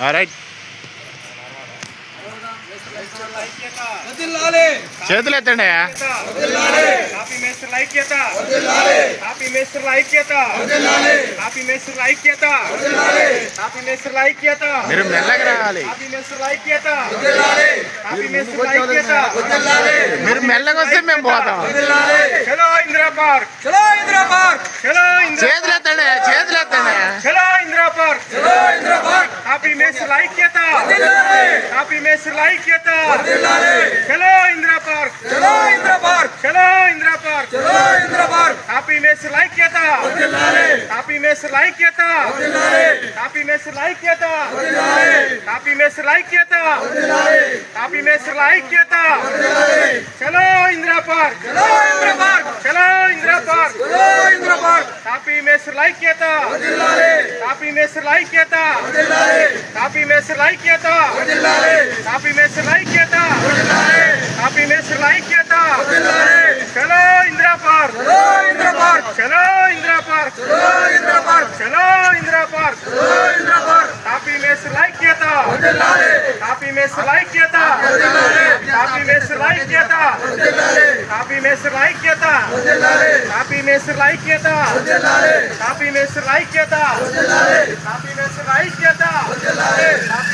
Right. చేతులు ఎత్తండి. Copy మేస్త్రుల ఐక్యత, కాపీ మేస్త్రుల ఐక్యత, కాపీ మేస్త్రుల ఐక్యత, కాపీ మేస్త్రుల ఐక్యత, మీరు మెల్లగా రావాలి. కాపీ మేస్త్రుల ఐక్యత, కాపీ మేస్త్రుల ఐక్యత, మీరు మెల్లగా వస్తే మేము పోతాం. చలో ఇందిరా పార్క్, చలో ఇందిరా పార్క్, చలో ఇందిరా, చేతులు ఎత్తండి, చేతులు ఎత్తండి. చలో ఇందిరా పార్క్, చలో ఇందిరా పార్క్, కాపీ మేస్త్రుల ఐక్యత, కాపీ మేస్త్రుల ఐక్యత, చలో ఇందిరా పార్క్, చలో ఇందిరా పార్క్, చలో ఇందిరా పార్క్, చలో ఇందిరా పార్క్, కాపీ మేస్త్రుల ఐక్యత, కాపీ మేస్త్రుల ఐక్యత, కాపీ మేస్త్రుల ఐక్యత, కాపీ మేస్త్రుల ఐక్యత, కాపీ మేస్త్రుల ఐక్యత, చలో ఇందిరా పార్క్, చలో ఇందిరా పార్క్, చలో ఇందిరా పార్క్, చలో ఇందిరా పార్క్, కాపీ మేస్త్రుల ఐక్యత, కాపీ మేస్త్రుల ఐక్యత, కాపీ మేస్త్రుల ఐక్యత, కాపీ మేస్త్రుల ఐక్యత, కాపీ మేస్త్రుల ఐక్యత, చలో ఇందిరా పార్క్, చలో ఇందిరా పార్క్, చలో ఇందిరా పార్క్, చలో ఇందిరా పార్క్, చలో ఇందిరా పార్క్, చలో ఇందిరా పార్క్, కాపీ మేస్త్రుల ఐక్యత, కాపీ మేస్త్రుల ఐక్యత, కాపీ మేస్త్రుల ఐక్యత, కాపీ మేస్త్రుల ఐక్యత, కాపీ మేస్త్రుల ఐక్యత, కాపీ మేస్త్రుల ఐక్యత, కాపీ మేస్త్రుల ఐక్యత, కాపీ